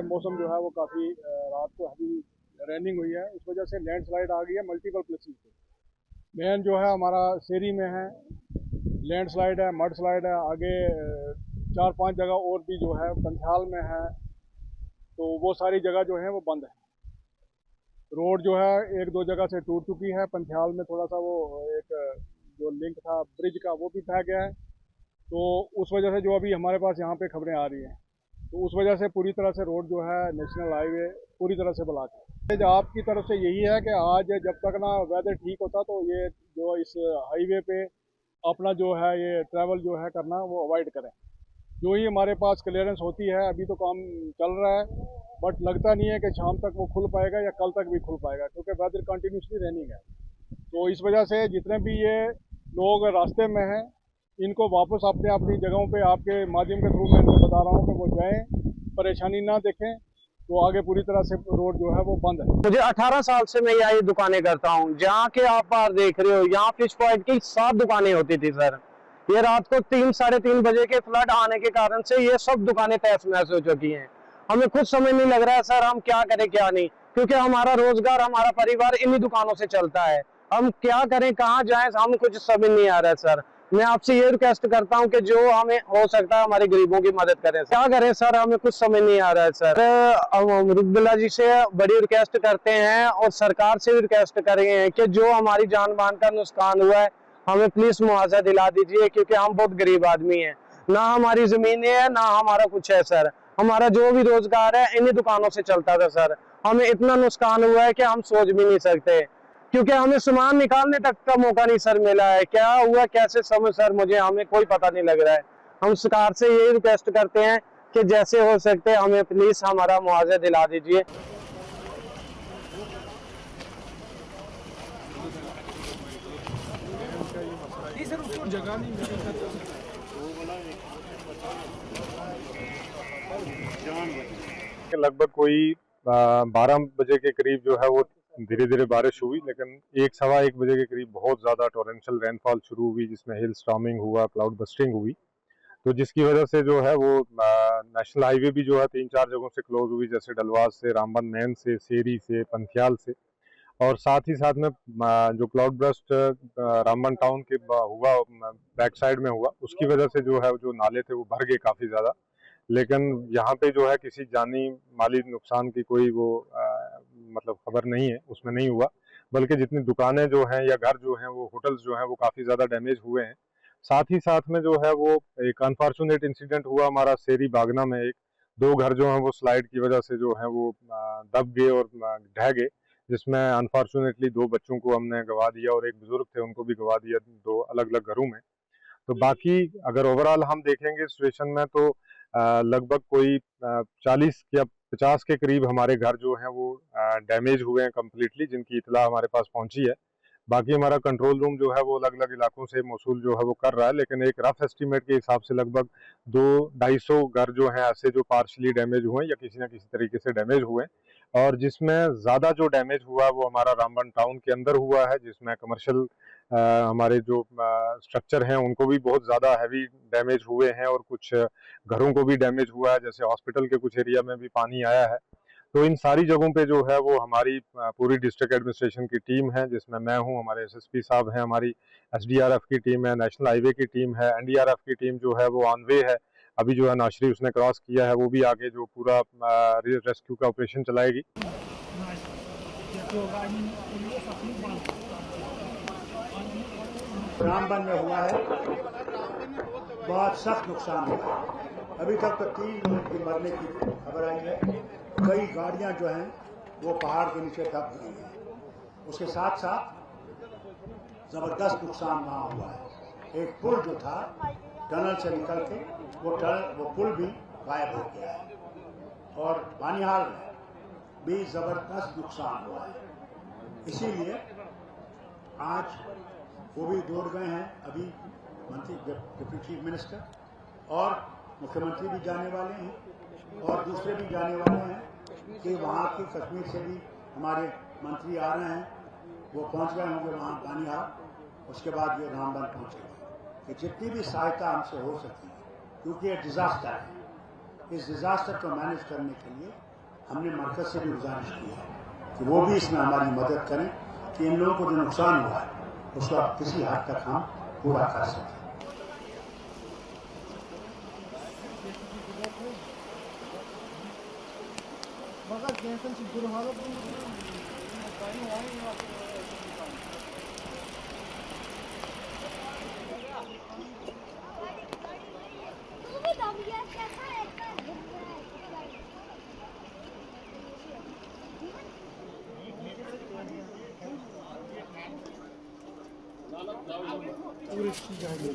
मौसम जो है वो काफ़ी रात को हैवी रेनिंग हुई है, इस वजह से लैंडस्लाइड आ गई है मल्टीपल प्लेसेस पे। मेन जो है हमारा सेरी में है, लैंडस्लाइड है, मड स्लाइड है, आगे 4-5 जगह और भी जो है पंथाल में है, तो वो सारी जगह जो है वो बंद है। रोड जो है 1-2 जगह से टूट चुकी है, पंथाल में थोड़ा सा वो एक जो लिंक था ब्रिज का वो भी बह गया है, तो उस वजह से जो अभी हमारे पास यहाँ पे खबरें आ रही हैं, तो उस वजह से पूरी तरह से रोड जो है नेशनल हाईवे पूरी तरह से ब्लॉक है। आपकी तरफ से यही है कि आज जब तक ना वेदर ठीक होता तो ये जो इस हाईवे पे अपना जो है ये ट्रैवल जो है करना वो अवॉइड करें। जो ही हमारे पास क्लियरेंस होती है, अभी तो काम चल रहा है, बट लगता नहीं है कि शाम तक वो खुल पाएगा या कल तक भी खुल पाएगा, क्योंकि वेदर कंटिन्यूसली रनिंग है। तो इस वजह से जितने भी ये लोग रास्ते में हैं, इनको वापस अपने अपनी जगहों पे आपके माध्यम के थ्रू मैं इनको बता रहा हूँ कि वो जाएं, परेशानी ना देखें, तो आगे पूरी तरह से रोड जो है वो बंद है। मुझे 18 साल से मैं यही दुकानें करता हूँ। जहाँ के आप बाहर देख रहे हो, यहाँ फिश पॉइंट की 7 दुकानें होती थी सर। ये रात को 3-3:30 बजे के फ्लड आने के कारण से ये सब दुकानें तहस नहस हो चुकी हैं। हमें खुद समझ नहीं लग रहा है सर, हम क्या करें क्या नहीं, क्योंकि हमारा रोजगार, हमारा परिवार इन्हीं दुकानों से चलता है। हम क्या करें, कहाँ जाएं, हमें कुछ समझ नहीं आ रहा है सर। मैं आपसे ये रिक्वेस्ट करता हूं कि जो हमें हो सकता है हमारे गरीबों की मदद करें। क्या करें सर, हमें कुछ समझ नहीं आ रहा है सर। रुबिल्ला जी से बड़ी रिक्वेस्ट करते हैं और सरकार से भी रिक्वेस्ट कर रहे हैं कि जो हमारी जान मान का नुकसान हुआ है, हमें प्लीज मुआवजा दिला दीजिए, क्योंकि हम बहुत गरीब आदमी हैं। ना हमारी जमीनें है, ना हमारा कुछ है सर। हमारा जो भी रोजगार है इन्हीं दुकानों से चलता था सर। हमें इतना नुकसान हुआ है कि हम सोच भी नहीं सकते, क्योंकि हमें सामान निकालने तक का मौका नहीं सर मिला है। क्या हुआ कैसे समझ सर, मुझे हमें कोई पता नहीं लग रहा है। हम सरकार से यही रिक्वेस्ट करते हैं कि जैसे हो सकते हमें प्लीज हमारा मुआवजा दिला दीजिए। जगह नहीं लगभग कोई 12 बजे के करीब जो है वो धीरे धीरे बारिश हुई, लेकिन 1-1:15 बजे के करीब बहुत ज़्यादा टोरेंशियल रेनफॉल शुरू हुई, जिसमें हिल स्टॉर्मिंग हुआ, क्लाउड बस्टिंग हुई, तो जिसकी वजह से जो है वो नेशनल हाईवे भी जो है 3-4 जगहों से क्लोज हुई, जैसे डलवास से, रामबन मेन से, सेरी से, पंथियाल से, और साथ ही साथ में जो क्लाउड बस्ट रामबन टाउन के हुआ, बैक साइड में हुआ, उसकी वजह से जो है जो नाले थे वो भर गए काफ़ी ज़्यादा। लेकिन यहाँ पे जो है किसी जानी माली नुकसान की कोई वो मतलब खबर नहीं है, उसमें नहीं हुआ, बल्कि जितनी दुकानें जो हैं या घर जो हैं वो होटल्स जो हैं वो काफ़ी ज़्यादा डैमेज हुए हैं। साथ ही साथ में जो है वो एक अनफॉर्चुनेट इंसिडेंट हुआ हमारा सेरी बागना में, एक 2 घर जो हैं वो स्लाइड की वजह से जो है वो दब गए और ढह गए, जिसमें अनफॉर्चुनेटली 2 बच्चों को हमने गंवा दिया और एक बुजुर्ग थे उनको भी गंवा दिया 2 अलग अलग घरों में। तो बाकी अगर ओवरऑल हम देखेंगे सिचुएशन में, तो लगभग कोई 40 या 50 के करीब हमारे घर जो हैं वो डैमेज हुए हैं कम्प्लीटली, जिनकी इतला हमारे पास पहुंची है। बाकी हमारा कंट्रोल रूम जो है वो अलग अलग इलाकों से मौसूल जो है वो कर रहा है, लेकिन एक रफ एस्टीमेट के हिसाब से लगभग 200-250 घर जो हैं ऐसे जो पार्शली डैमेज हुए या किसी न किसी तरीके से डैमेज हुए, और जिसमें ज़्यादा जो डैमेज हुआ वो हमारा रामबन टाउन के अंदर हुआ है, जिसमें कमर्शियल हमारे जो स्ट्रक्चर हैं उनको भी बहुत ज़्यादा हैवी डैमेज हुए हैं, और कुछ घरों को भी डैमेज हुआ है, जैसे हॉस्पिटल के कुछ एरिया में भी पानी आया है। तो इन सारी जगहों पे जो है वो हमारी पूरी डिस्ट्रिक्ट एडमिनिस्ट्रेशन की टीम है, जिसमें मैं हूँ, हमारे एसएसपी साहब हैं, हमारी एसडीआरएफ की टीम है, नेशनल हाईवे की टीम है, एनडीआरएफ की टीम जो है वो ऑन वे है। अभी जो है नाशरी उसने क्रॉस किया है, वो भी आगे जो पूरा रेस्क्यू का ऑपरेशन चलाएगी। रामबन में हुआ है, बहुत सख्त नुकसान हुआ है। अभी तक तो 3 लोगों की मरने की खबर आई है। कई गाड़ियां जो हैं वो पहाड़ के नीचे दब गई हैं। उसके साथ साथ जबरदस्त नुकसान वहाँ हुआ है। एक पुल जो था टनल से निकल के वो पुल भी गायब हो गया है और बानिहाल में भी जबरदस्त नुकसान हुआ है। इसीलिए आज वो भी दौड़ गए हैं, अभी मंत्री डिप्टी चीफ मिनिस्टर और मुख्यमंत्री भी जाने वाले हैं और दूसरे भी जाने वाले हैं कि वहाँ की कश्मीर से भी हमारे मंत्री आ रहे हैं, वो पहुँच गए होंगे वहाँ बानिहाल। उसके बाद ये रामबन पहुँचेंगे कि जितनी भी सहायता हमसे हो सकती है, क्योंकि ये डिजास्टर है। इस डिजास्टर को मैनेज करने के लिए हमने मरकज से भी गुजारिश की है कि वो भी इसमें हमारी मदद करें कि इन लोगों को जो नुकसान हुआ है उसका किसी हद तक हम पूरा कर सकें। टूरिस्ट की गाड़ी